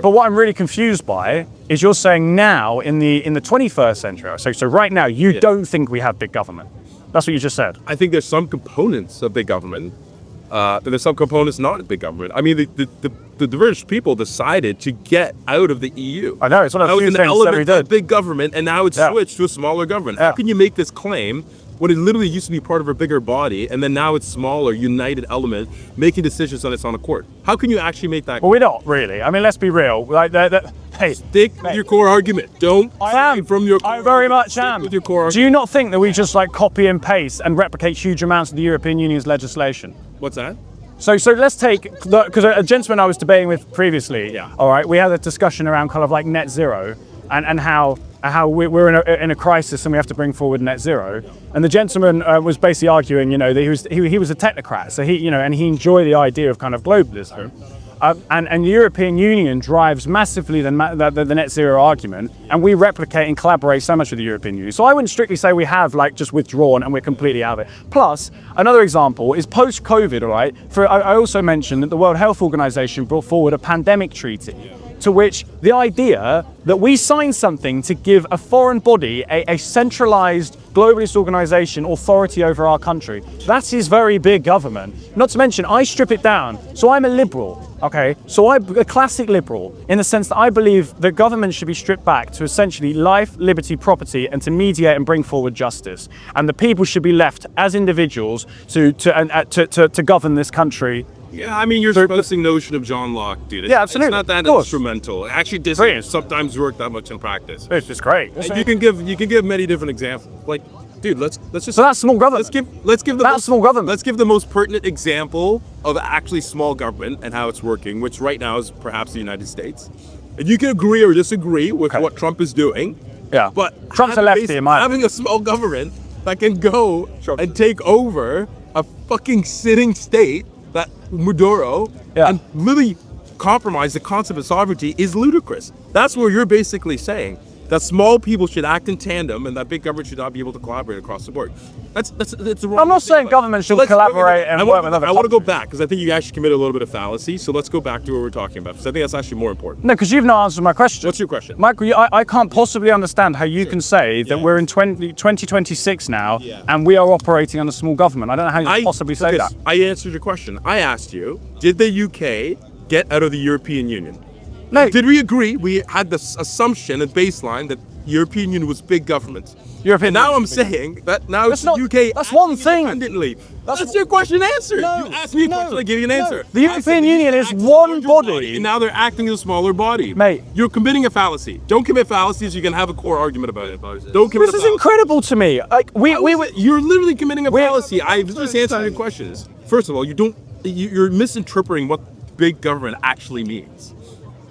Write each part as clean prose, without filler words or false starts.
But what I'm really confused by is you're saying now in the 21st century, so right now, you don't think we have big government. That's what you just said. I think there's some components of big government. There's some components not big government. I mean, the British people decided to get out of the EU. I know, it's one of the few things that we did. Big government, and now it's switched to a smaller government. How can you make this claim when it literally used to be part of a bigger body, and then now it's smaller, united element, making decisions on its own accord? How can you actually make that? Well, we're not really. I mean, let's be real. Like, hey, stick with your core argument. Don't. I am from your. I very much am. With your core argument. Do you not think that we just like copy and paste and replicate huge amounts of the European Union's legislation? What's that? So let's take, because a gentleman I was debating with previously, all right, we had a discussion around kind of like net zero and how we're in a crisis and we have to bring forward net zero. And the gentleman was basically arguing, that he was a technocrat, so he enjoyed the idea of kind of globalism. And the European Union drives massively the net zero argument, and we replicate and collaborate so much with the European Union. So I wouldn't strictly say we have like just withdrawn and we're completely out of it. Plus, another example is post-COVID, all right? I also mentioned that the World Health Organization brought forward a pandemic treaty, to which the idea that we sign something to give a foreign body a centralized globalist organization authority over our country, that is very big government. Not to mention, I strip it down. So I'm a liberal, okay? So I'm a classic liberal in the sense that I believe that government should be stripped back to essentially life, liberty, property, and to mediate and bring forward justice. And the people should be left as individuals to govern this country. Yeah, I mean, you're supposing notion of John Locke, dude. Yeah, absolutely. It's not that instrumental. Actually, doesn't sometimes work that much in practice. It's just great. And you can give many different examples. Like, dude, let's just. So that's small government. Let's give small government. Let's give the most pertinent example of actually small government and how it's working, which right now is perhaps the United States. And you can agree or disagree with what Trump is doing. Yeah. But Trump's a lefty, in my having a small government that can go and take over a fucking sitting state, that Maduro, and literally compromise the concept of sovereignty is ludicrous. That's what you're basically saying. That small people should act in tandem and that big government should not be able to collaborate across the board. That's the wrong. I'm not saying government should collaborate and work with other I want to go back because I think you actually committed a little bit of fallacy. So let's go back to what we're talking about because I think that's actually more important. No, because you've not answered my question. What's your question? Michael, I can't possibly understand how you can say that we're in 2026 now and we are operating under small government. I don't know how you can possibly say that. I answered your question. I asked you, did the UK get out of the European Union? No. Did we agree? We had this assumption and baseline that the European Union was big government. European. Now I'm saying that now it's the UK. That's one thing. Independently. That's your question answered. No, you asked me a question, I gave you an answer. The European Union is one body. And now they're acting as a smaller body. Mate. You're committing a fallacy. Don't commit fallacies. You can have a core argument about it. Don't commit. This is incredible to me. Like you're literally committing a fallacy. I just answered your questions. First of all, you're misinterpreting what big government actually means.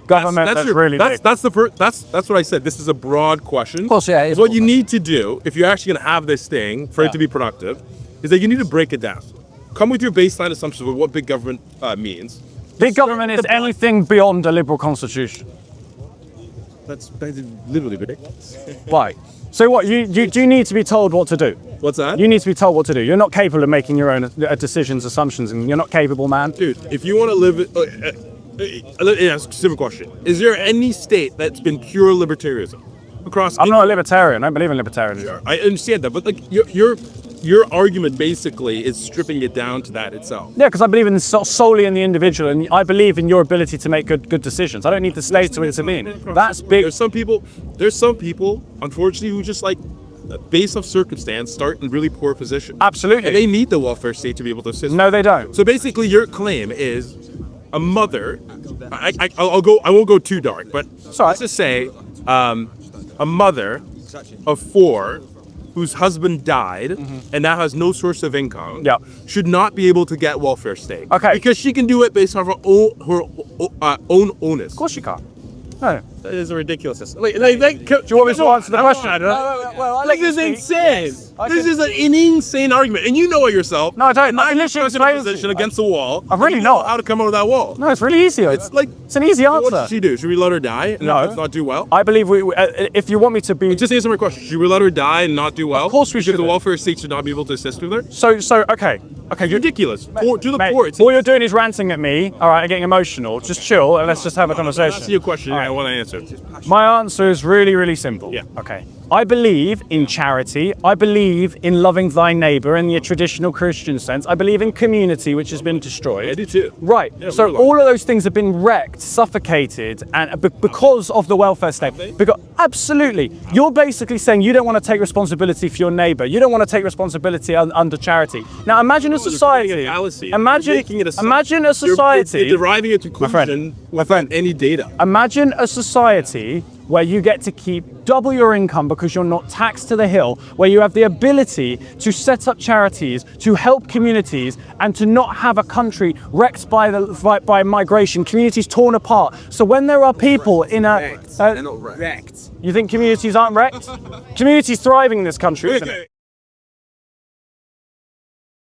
Government that's really big. That's the first. That's what I said. This is a broad question. Of course, yeah. What you need to do if you're actually going to have this thing for it to be productive, is that you need to break it down. Come with your baseline assumptions of what big government means. Big government is anything beyond a liberal constitution. That's literally ridiculous. Why? So what? You need to be told what to do. What's that? You need to be told what to do. You're not capable of making your own decisions, assumptions, and you're not capable, man. Dude, if you want to live. Let me ask a simple question. Is there any state that's been pure libertarianism? I'm not a libertarian. I don't believe in libertarianism. I understand that, but like your argument basically is stripping it down to that itself. Yeah, because I believe in solely in the individual, and I believe in your ability to make good decisions. I don't need the state to intervene. That's big. There's some people, unfortunately, who just like, based off circumstance, start in really poor position. Absolutely. And they need the welfare state to be able to assist. No, they don't. So basically, your claim is a mother. I won't go too dark, but let's just say a mother of 4 whose husband died and now has no source of income should not be able to get welfare state. Okay. Because she can do it based on her own onus. Of course you can't. No. That is ridiculous. Do you want me to answer the question? This is insane. This is an insane argument, and you know it yourself. No, I don't. I literally in a explained position against the wall. I'm really You know not. how to come out of that wall. No, it's really easy. It's like it's an easy What answer. should she do? Should we let her die and No. not do well? I believe if you want me to be, Just answer my question. Should we let her die and not do well? Of course we Should should. the welfare state should not be able to assist with her? so okay, It's ridiculous. To the mate, poor. It's all you're doing is ranting at me. All right, and getting emotional. Just chill and let's just have a conversation. Ask you a question. All I right. want to answer. My answer is really, really simple. Yeah. Okay. I believe in charity. I believe in loving thy neighbor in the traditional Christian sense. I believe in community, which has been destroyed. I do too. Right. Yeah, So we're like- all of those things have been wrecked, suffocated, and because of the welfare state. Because absolutely, you're basically saying you don't want to take responsibility for your neighbor. You don't want to take responsibility under charity. Now imagine a society. Imagine a society. You're deriving a conclusion friend, without any data. Imagine a society where you get to keep double your income because you're not taxed to the hill, where you have the ability to set up charities, to help communities, and to not have a country wrecked by migration, communities torn apart. So when there are people in a... They're not wrecked. you think communities aren't wrecked? Communities thriving in this country, isn't it?